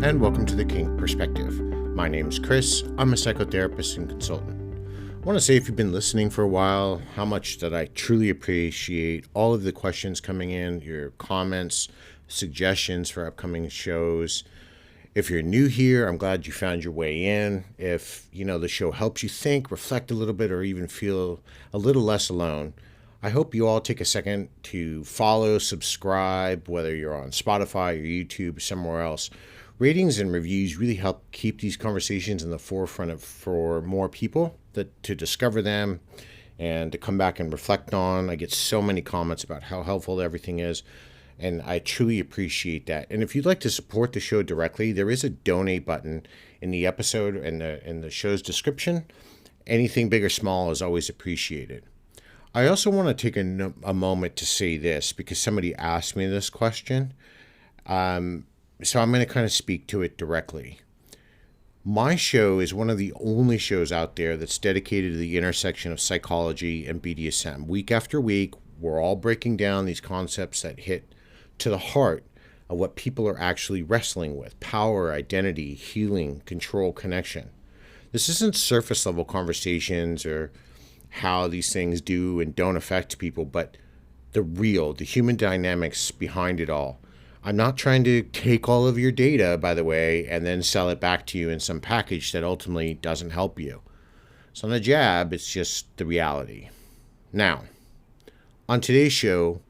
and welcome to the Kink Perspective. My name's Chris. I'm a psychotherapist and consultant. I want to say, if you've been listening for a while, how much that I truly appreciate all of the questions coming in, your comments, suggestions for upcoming shows. If you're new here, I'm glad you found your way in. If, the show helps you think, reflect a little bit, or even feel a little less alone, I hope you all take a second to follow, subscribe, whether you're on Spotify or YouTube or somewhere else. Ratings and reviews really help keep these conversations in the forefront for more people to discover them and to come back and reflect on. I get so many comments about how helpful everything is, and I truly appreciate that. And if you'd like to support the show directly, there is a donate button in the episode and in the show's description. Anything big or small is always appreciated. I also want to take a moment to say this, because somebody asked me this question. So I'm going to kind of speak to it directly. My show is one of the only shows out there that's dedicated to the intersection of psychology and BDSM. Week after week, we're all breaking down these concepts that hit to the heart of what people are actually wrestling with: power, identity, healing, control, connection. This isn't surface level conversations or how these things do and don't affect people, but the human dynamics behind it all. I'm not trying to take all of your data, by the way, and then sell it back to you in some package that ultimately doesn't help you. It's not a jab, it's just the reality. Now, on today's show,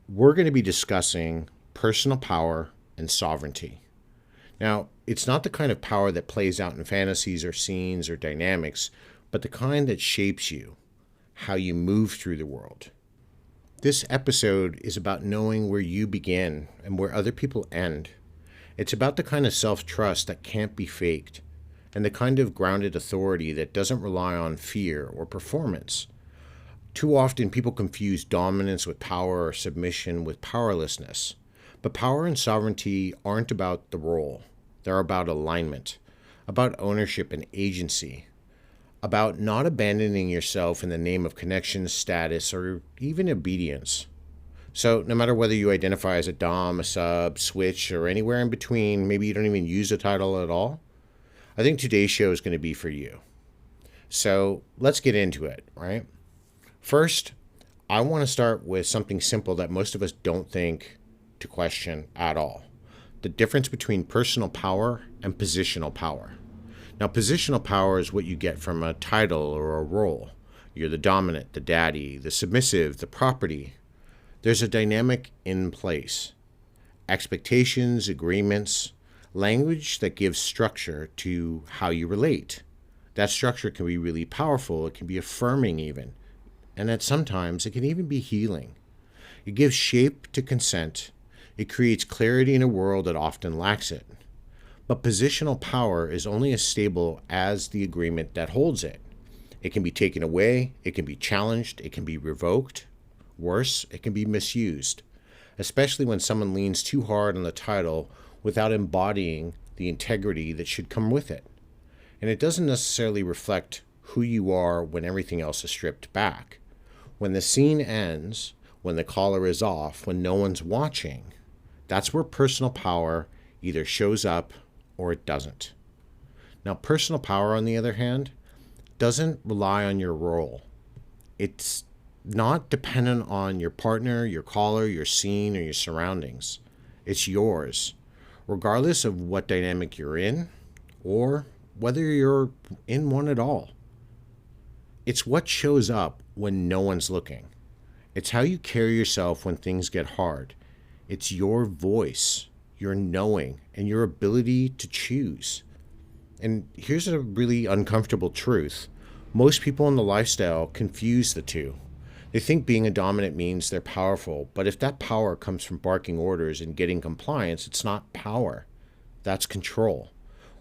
we're going to be discussing personal power and sovereignty. Now, it's not the kind of power that plays out in fantasies or scenes or dynamics, but the kind that shapes you, how you move through the world. This episode is about knowing where you begin and where other people end. It's about the kind of self-trust that can't be faked, and the kind of grounded authority that doesn't rely on fear or performance. Too often people confuse dominance with power or submission with powerlessness. But power and sovereignty aren't about the role. They're about alignment, about ownership and agency, about not abandoning yourself in the name of connection, status, or even obedience. So no matter whether you identify as a dom, a sub, switch, or anywhere in between, maybe you don't even use the title at all, I think today's show is going to be for you. So let's get into it, right? First, I want to start with something simple that most of us don't think to question at all: the difference between personal power and positional power. Now, positional power is what you get from a title or a role. You're the dominant, the daddy, the submissive, the property. There's a dynamic in place. Expectations, agreements, language that gives structure to how you relate. That structure can be really powerful. It can be affirming even. And that sometimes it can even be healing. It gives shape to consent. It creates clarity in a world that often lacks it. But positional power is only as stable as the agreement that holds it. It can be taken away, it can be challenged, it can be revoked. Worse, it can be misused, especially when someone leans too hard on the title without embodying the integrity that should come with it. And it doesn't necessarily reflect who you are when everything else is stripped back. When the scene ends, when the collar is off, when no one's watching, that's where personal power either shows up or it doesn't. Now, personal power, on the other hand, doesn't rely on your role. It's not dependent on your partner, your caller, your scene, or your surroundings. It's yours, regardless of what dynamic you're in or whether you're in one at all. It's what shows up when no one's looking. It's how you carry yourself when things get hard. It's your voice, your knowing, and your ability to choose. And here's a really uncomfortable truth. Most people in the lifestyle confuse the two. They think being a dominant means they're powerful, but if that power comes from barking orders and getting compliance, it's not power. That's control.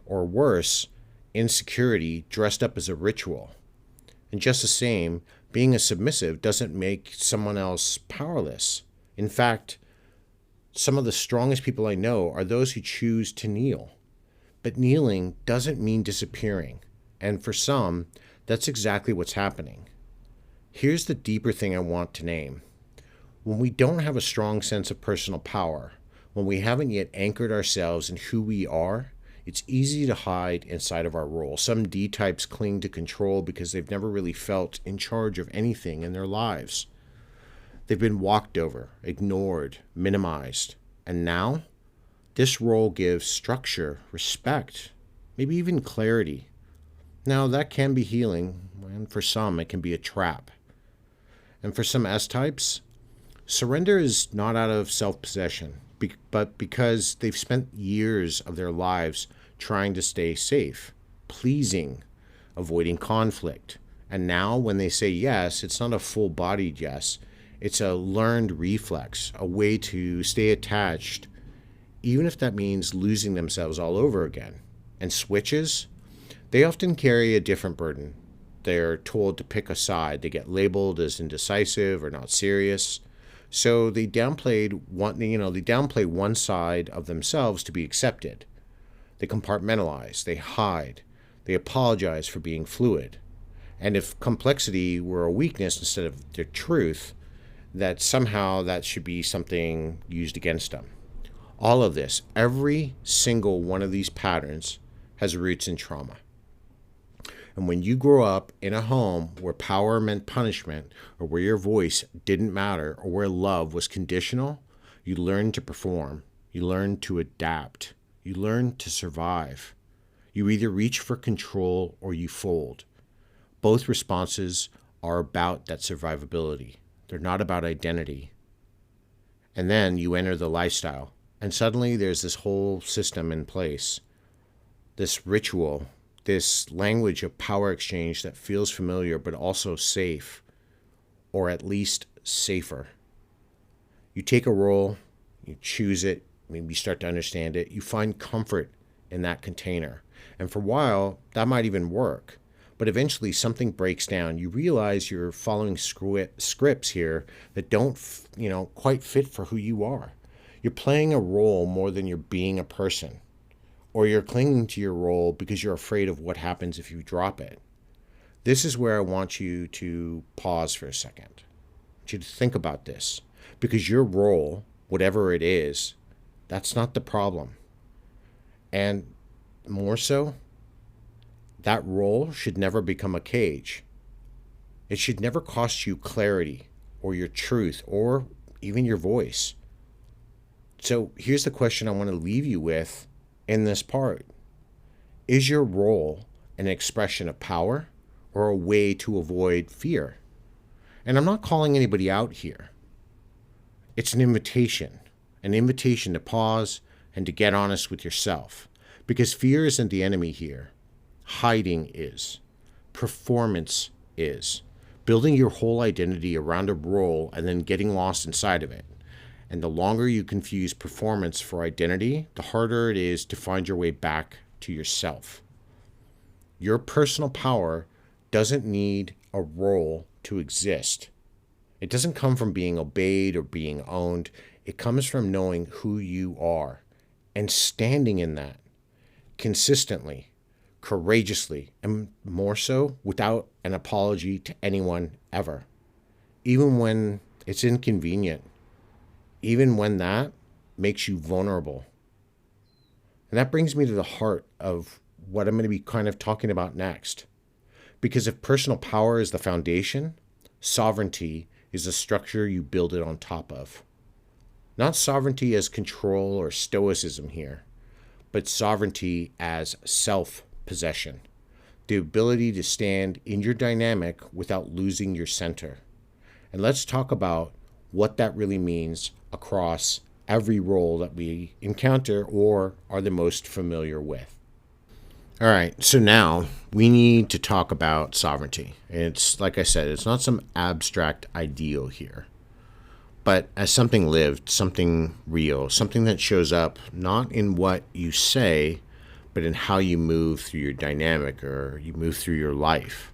Or worse, insecurity dressed up as a ritual. And just the same, being a submissive doesn't make someone else powerless. In fact, some of the strongest people I know are those who choose to kneel. But kneeling doesn't mean disappearing. And for some, that's exactly what's happening. Here's the deeper thing I want to name. When we don't have a strong sense of personal power, When we haven't yet anchored ourselves in who we are, it's easy to hide inside of our role. Some D types cling to control because they've never really felt in charge of anything in their lives. They've been walked over, ignored, minimized. And now, this role gives structure, respect, maybe even clarity. Now, that can be healing, and for some, it can be a trap. And for some S types, surrender is not out of self-possession, but because they've spent years of their lives trying to stay safe, pleasing, avoiding conflict. And now when they say yes, it's not a full-bodied yes. It's a learned reflex, a way to stay attached, even if that means losing themselves all over again. And switches, they often carry a different burden. They're told to pick a side. They get labeled as indecisive or not serious. So they downplay one side of themselves to be accepted. They compartmentalize, they hide, they apologize for being fluid. And if complexity were a weakness instead of their truth, that somehow that should be something used against them. All of this, every single one of these patterns has roots in trauma. And when you grow up in a home where power meant punishment, or where your voice didn't matter, or where love was conditional, you learn to perform, you learn to adapt, you learn to survive. You either reach for control or you fold. Both responses are about that survivability. They're not about identity. And then you enter the lifestyle, and suddenly there's this whole system in place, this ritual, this language of power exchange that feels familiar but also safe, or at least safer. You take a role, you choose it, maybe you start to understand it, you find comfort in that container. And for a while, that might even work. But eventually something breaks down. You realize you're following scripts here that don't, quite fit for who you are. You're playing a role more than you're being a person. Or you're clinging to your role because you're afraid of what happens if you drop it. This is where I want you to pause for a second. I want you to think about this. Because your role, whatever it is, that's not the problem. And more so, that role should never become a cage. It should never cost you clarity or your truth or even your voice. So here's the question I want to leave you with in this part. Is your role an expression of power or a way to avoid fear? And I'm not calling anybody out here. It's an invitation to pause and to get honest with yourself. Because fear isn't the enemy here. Hiding is. Performance is. Building your whole identity around a role and then getting lost inside of it. And the longer you confuse performance for identity, the harder it is to find your way back to yourself. Your personal power doesn't need a role to exist. It doesn't come from being obeyed or being owned. It comes from knowing who you are and standing in that consistently, courageously, and more so without an apology to anyone ever. Even when it's inconvenient. Even when that makes you vulnerable. And that brings me to the heart of what I'm going to be kind of talking about next. Because if personal power is the foundation, sovereignty is the structure you build it on top of. Not sovereignty as control or stoicism here, but sovereignty as self-possession. The ability to stand in your dynamic without losing your center. And let's talk about what that really means across every role that we encounter or are the most familiar with. All right, so now we need to talk about sovereignty. It's, like I said, it's not some abstract ideal here, but as something lived, something real, something that shows up not in what you say, but in how you move through your dynamic or you move through your life.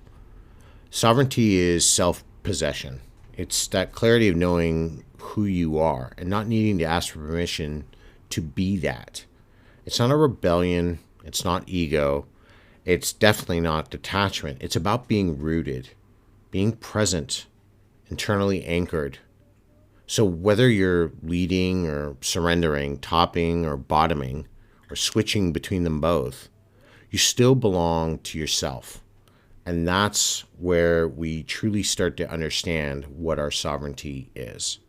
Sovereignty is self-possession. It's that clarity of knowing who you are and not needing to ask for permission to be that. It's not a rebellion. It's not ego. It's definitely not detachment. It's about being rooted, being present, internally anchored, So whether you're leading or surrendering, topping or bottoming, or switching between them both, you still belong to yourself. And that's where we truly start to understand what our sovereignty is.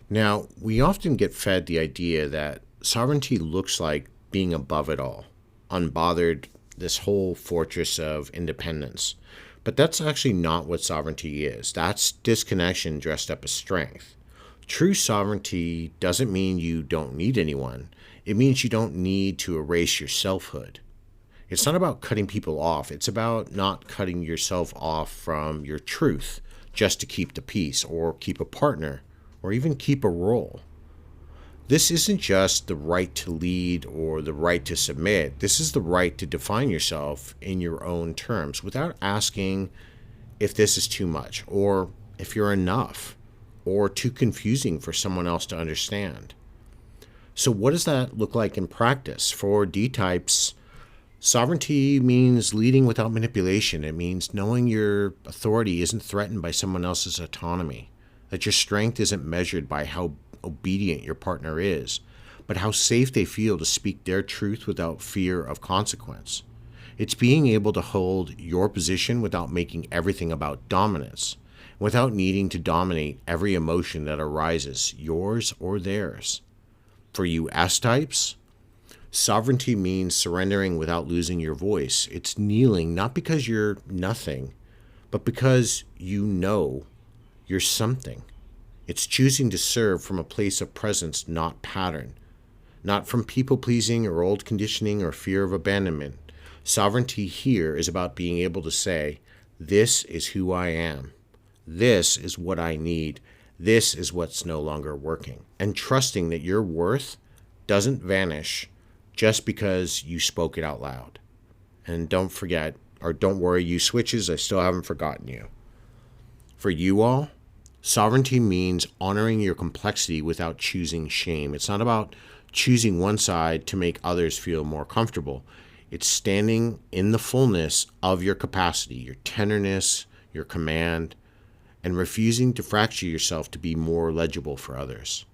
Now, we often get fed the idea that sovereignty looks like being above it all, unbothered, this whole fortress of independence. But that's actually not what sovereignty is. That's disconnection dressed up as strength. True sovereignty doesn't mean you don't need anyone. It means you don't need to erase your selfhood. It's not about cutting people off. It's about not cutting yourself off from your truth just to keep the peace or keep a partner or even keep a role. This isn't just the right to lead or the right to submit. This is the right to define yourself in your own terms without asking if this is too much or if you're enough or too confusing for someone else to understand. So what does that look like in practice? For D-types, sovereignty means leading without manipulation. It means knowing your authority isn't threatened by someone else's autonomy, that your strength isn't measured by how obedient your partner is, but how safe they feel to speak their truth without fear of consequence. It's being able to hold your position without making everything about dominance, without needing to dominate every emotion that arises, yours or theirs. For you S-types, sovereignty means surrendering without losing your voice. It's kneeling not because you're nothing, but because you know you're something. It's choosing to serve from a place of presence, not pattern, not from people-pleasing or old conditioning or fear of abandonment. Sovereignty here is about being able to say, this is who I am. This is what I need. This is what's no longer working. And trusting that your worth doesn't vanish just because you spoke it out loud. And don't forget, or don't worry, you switches, I still haven't forgotten you. For you all, sovereignty means honoring your complexity without choosing shame. It's not about choosing one side to make others feel more comfortable. It's standing in the fullness of your capacity, your tenderness, your command, and refusing to fracture yourself to be more legible for others.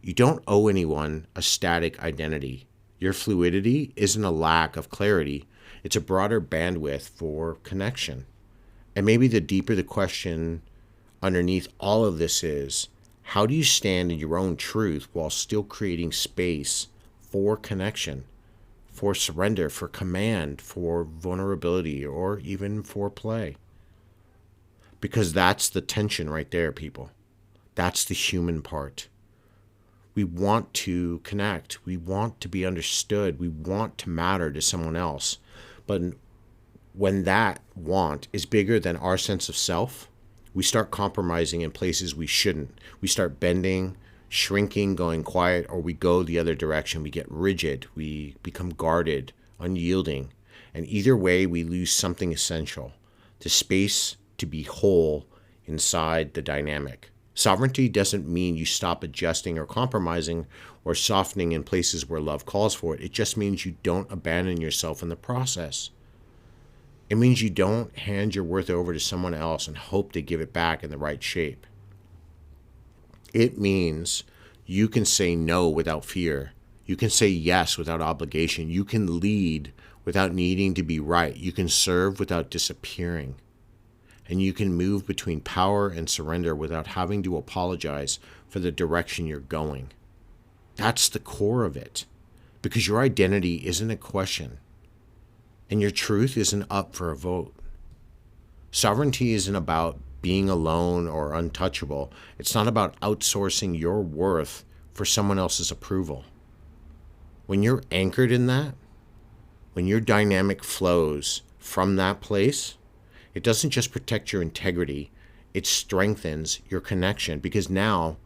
You don't owe anyone a static identity. Your fluidity isn't a lack of clarity. It's a broader bandwidth for connection. And maybe the deeper the question underneath all of this is, how do you stand in your own truth while still creating space for connection, for surrender, for command, for vulnerability, or even for play? Because that's the tension right there, people. That's the human part. We want to connect. We want to be understood. We want to matter to someone else. But when that want is bigger than our sense of self, we start compromising in places we shouldn't. We start bending, shrinking, going quiet, or we go the other direction. We get rigid. We become guarded, unyielding. And either way, we lose something essential, the space to be whole inside the dynamic. Sovereignty doesn't mean you stop adjusting or compromising or softening in places where love calls for it. It just means you don't abandon yourself in the process. It means you don't hand your worth over to someone else and hope they give it back in the right shape. It means you can say no without fear. You can say yes without obligation. You can lead without needing to be right. You can serve without disappearing. And you can move between power and surrender without having to apologize for the direction you're going. That's the core of it, because your identity isn't a question, and your truth isn't up for a vote. Sovereignty isn't about being alone or untouchable. It's not about outsourcing your worth for someone else's approval. When you're anchored in that, when your dynamic flows from that place, it doesn't just protect your integrity, it strengthens your connection, because now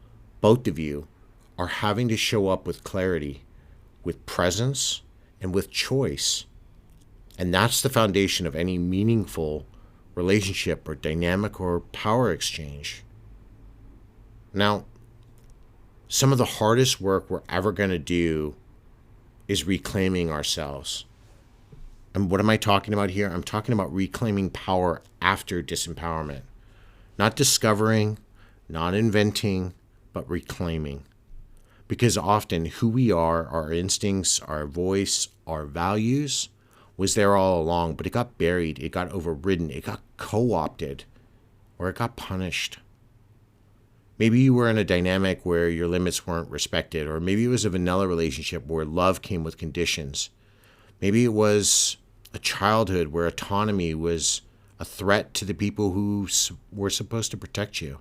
both of you are having to show up with clarity, with presence, and with choice. And that's the foundation of any meaningful relationship or dynamic or power exchange. Now, some of the hardest work we're ever going to do is reclaiming ourselves. And what am I talking about here? I'm talking about reclaiming power after disempowerment. Not discovering, not inventing, but reclaiming. Because often who we are, our instincts, our voice, our values was there all along, but it got buried, it got overridden, it got co-opted, or it got punished. Maybe you were in a dynamic where your limits weren't respected, or maybe it was a vanilla relationship where love came with conditions. Maybe it was a childhood where autonomy was a threat to the people who were supposed to protect you.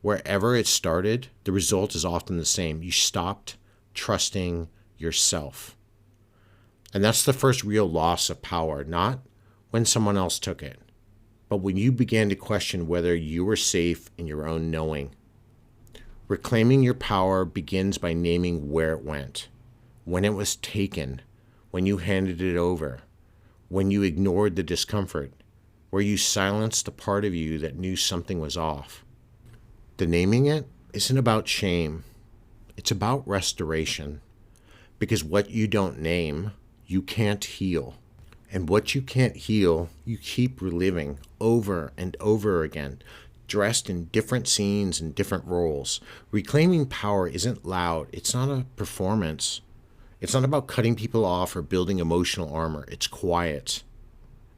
Wherever it started, the result is often the same. You stopped trusting yourself. And that's the first real loss of power, not when someone else took it, but when you began to question whether you were safe in your own knowing. Reclaiming your power begins by naming where it went, when it was taken, when you handed it over, when you ignored the discomfort, where you silenced the part of you that knew something was off. The naming it isn't about shame. It's about restoration. Because what you don't name, you can't heal. And what you can't heal, you keep reliving over and over again, dressed in different scenes and different roles. Reclaiming power isn't loud. It's not a performance. It's not about cutting people off or building emotional armor. It's quiet.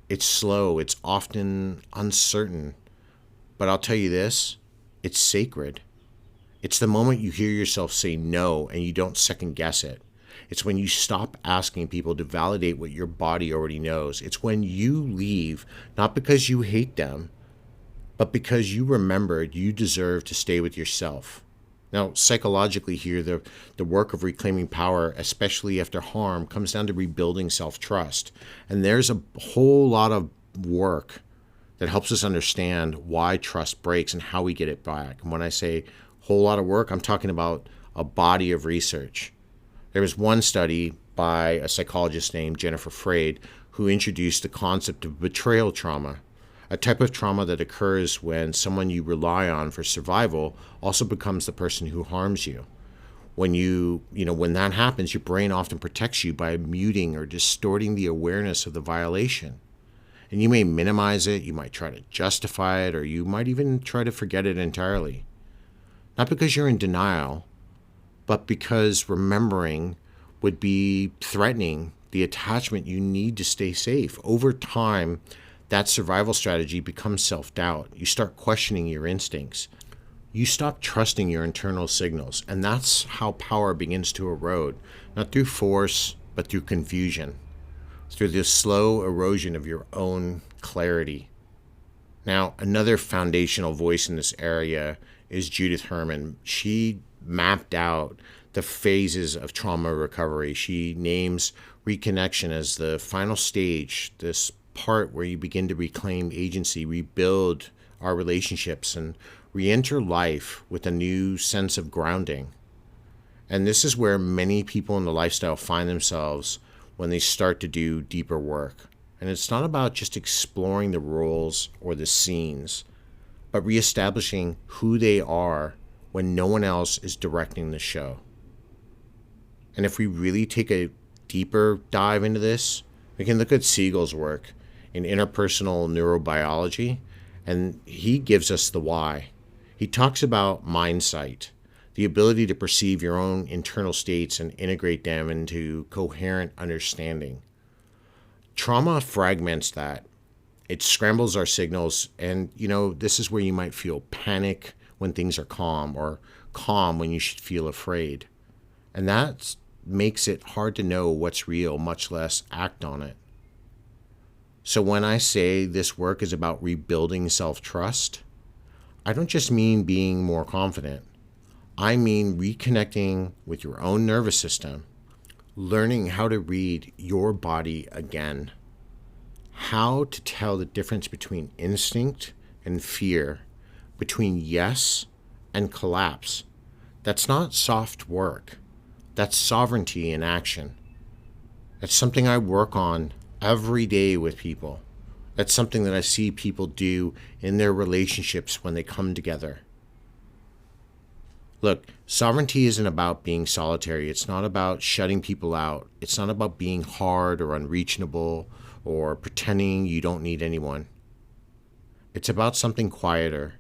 It's slow. It's often uncertain. But I'll tell you this, it's sacred. It's the moment you hear yourself say no and you don't second guess it. It's when you stop asking people to validate what your body already knows. It's when you leave, not because you hate them, but because you remembered you deserve to stay with yourself. Now, psychologically here, the work of reclaiming power, especially after harm, comes down to rebuilding self-trust. And there's a whole lot of work that helps us understand why trust breaks and how we get it back. And when I say whole lot of work, I'm talking about a body of research. There was one study by a psychologist named Jennifer Freyd who introduced the concept of betrayal trauma, a type of trauma that occurs when someone you rely on for survival also becomes the person who harms you. When when that happens, your brain often protects you by muting or distorting the awareness of the violation. And you may minimize it, you might try to justify it, or you might even try to forget it entirely. Not because you're in denial, but because remembering would be threatening the attachment you need to stay safe. Over time, that survival strategy becomes self-doubt. You start questioning your instincts. You stop trusting your internal signals, and that's how power begins to erode, not through force, but through confusion, through the slow erosion of your own clarity. Now, another foundational voice in this area is Judith Herman. She mapped out the phases of trauma recovery. She names reconnection as the final stage, this part where you begin to reclaim agency, rebuild our relationships, and re-enter life with a new sense of grounding. And this is where many people in the lifestyle find themselves when they start to do deeper work. And it's not about just exploring the roles or the scenes, but reestablishing who they are when no one else is directing the show. And if we really take a deeper dive into this, we can look at Siegel's work in interpersonal neurobiology, and he gives us the why. He talks about mind sight, the ability to perceive your own internal states and integrate them into coherent understanding. Trauma fragments that. It scrambles our signals, and this is where you might feel panic when things are calm, or calm when you should feel afraid. And that makes it hard to know what's real, much less act on it. So when I say this work is about rebuilding self-trust, I don't just mean being more confident. I mean reconnecting with your own nervous system, learning how to read your body again, how to tell the difference between instinct and fear, between yes and collapse. That's not soft work. That's sovereignty in action. That's something I work on every day with people. That's something that I see people do in their relationships when they come together. Look, sovereignty isn't about being solitary. It's not about shutting people out. It's not about being hard or unreachable or pretending you don't need anyone. It's about something quieter,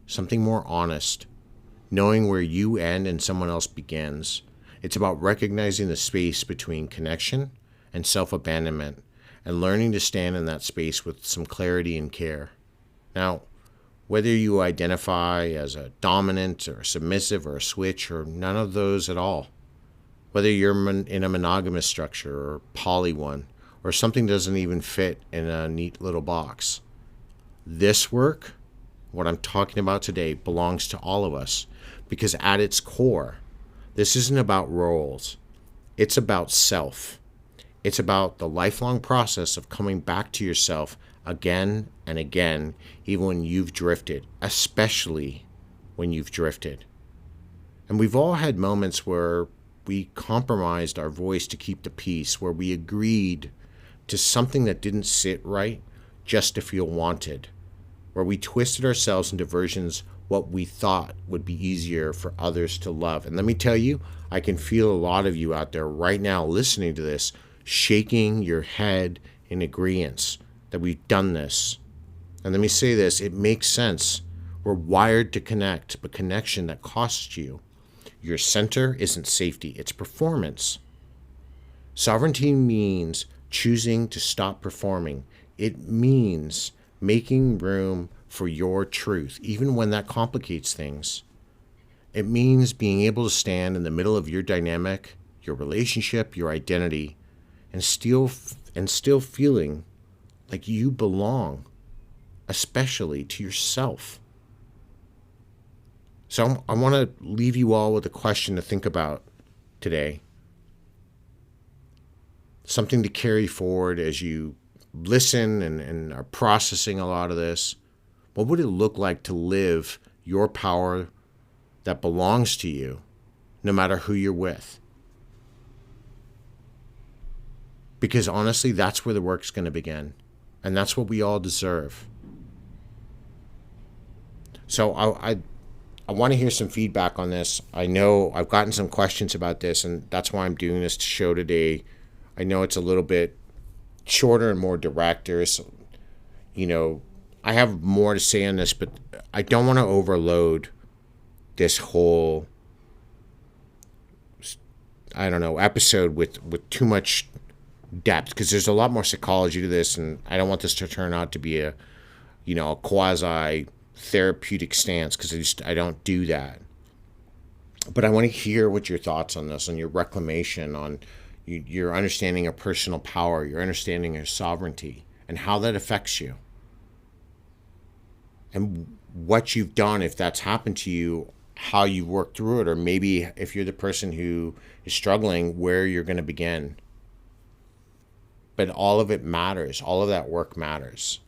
something more honest, knowing where you end and someone else begins. It's about recognizing the space between connection and self-abandonment and learning to stand in that space with some clarity and care. Now, whether you identify as a dominant or a submissive or a switch or none of those at all, whether you're in a monogamous structure or poly one, or something doesn't even fit in a neat little box, this work, what I'm talking about today, belongs to all of us, because at its core, this isn't about roles. It's about self. It's about the lifelong process of coming back to yourself again and again, even when you've drifted, especially when you've drifted. And we've all had moments where we compromised our voice to keep the peace, where we agreed to something that didn't sit right just to feel wanted, where we twisted ourselves into versions what we thought would be easier for others to love. And let me tell you, I can feel a lot of you out there right now listening to this, shaking your head in agreement that we've done this. And let me say this, it makes sense. We're wired to connect, but connection that costs you. Your center isn't safety, it's performance. Sovereignty means choosing to stop performing. It means making room for your truth, even when that complicates things. It means being able to stand in the middle of your dynamic, your relationship, your identity, and still feeling like you belong, especially to yourself. So I want to leave you all with a question to think about today. Something to carry forward as you listen and are processing a lot of this. What would it look like to live your power that belongs to you, no matter who you're with? Because honestly, that's where the work's going to begin. And that's what we all deserve. So I want to hear some feedback on this. I know I've gotten some questions about this, and that's why I'm doing this show today. I know it's a little bit shorter and more direct. There's, I have more to say on this, but I don't want to overload this whole, episode with too much depth, because there's a lot more psychology to this, and I don't want this to turn out to be a quasi therapeutic stance, because I don't do that. But I want to hear what your thoughts on this, on your reclamation, on your understanding of personal power, your understanding of sovereignty, and how that affects you. And what you've done, if that's happened to you, how you work through it, or maybe if you're the person who is struggling, where you're going to begin. But all of it matters. All of that work matters.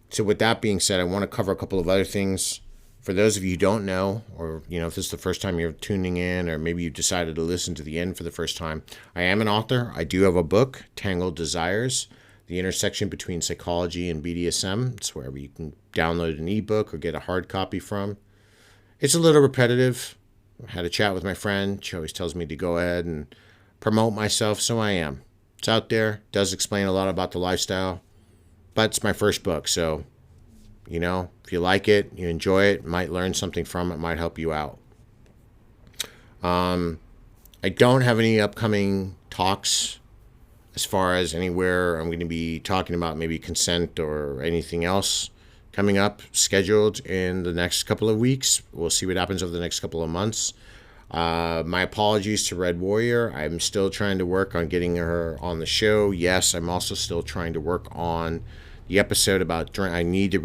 So with that being said, I want to cover a couple of other things. For those of you who don't know, or if this is the first time you're tuning in, or maybe you've decided to listen to the end for the first time, I am an author. I do have a book, Tangled Desires, The Intersection Between Psychology and BDSM. It's wherever you can download an ebook or get a hard copy from. It's a little repetitive. I had a chat with my friend. She always tells me to go ahead and promote myself, so I am. It's out there. Does explain a lot about the lifestyle. But it's my first book, so, if you like it, you enjoy it, might learn something from it, might help you out. I don't have any upcoming talks as far as anywhere I'm going to be talking about maybe consent or anything else coming up scheduled in the next couple of weeks. We'll see what happens over the next couple of months. My apologies to Red Warrior. I'm still trying to work on getting her on the show. Yes, I'm also still trying to work on the episode about drink. I need to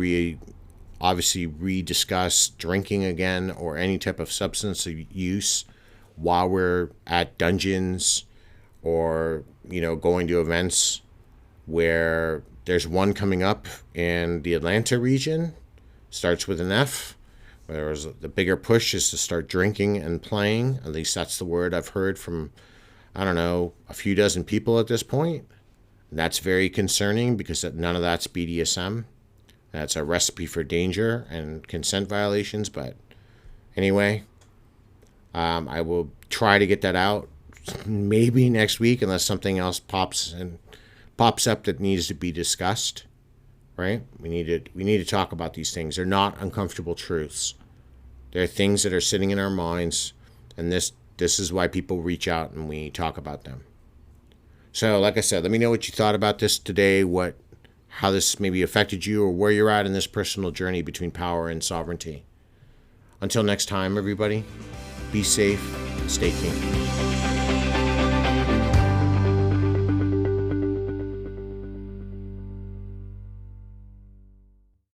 rediscuss drinking again, or any type of substance use while we're at dungeons, or going to events. Where there's one coming up in the Atlanta region, starts with an F. Whereas the bigger push is to start drinking and playing. At least that's the word I've heard from, a few dozen people at this point. And that's very concerning, because none of that's BDSM. That's a recipe for danger and consent violations. But anyway, I will try to get that out maybe next week, unless something else pops up that needs to be discussed. Right? We need to talk about these things. They're not uncomfortable truths. There are things that are sitting in our minds, and this is why people reach out and we talk about them. So, like I said, let me know what you thought about this today, how this maybe affected you, or where you're at in this personal journey between power and sovereignty. Until next time, everybody, be safe and stay kink.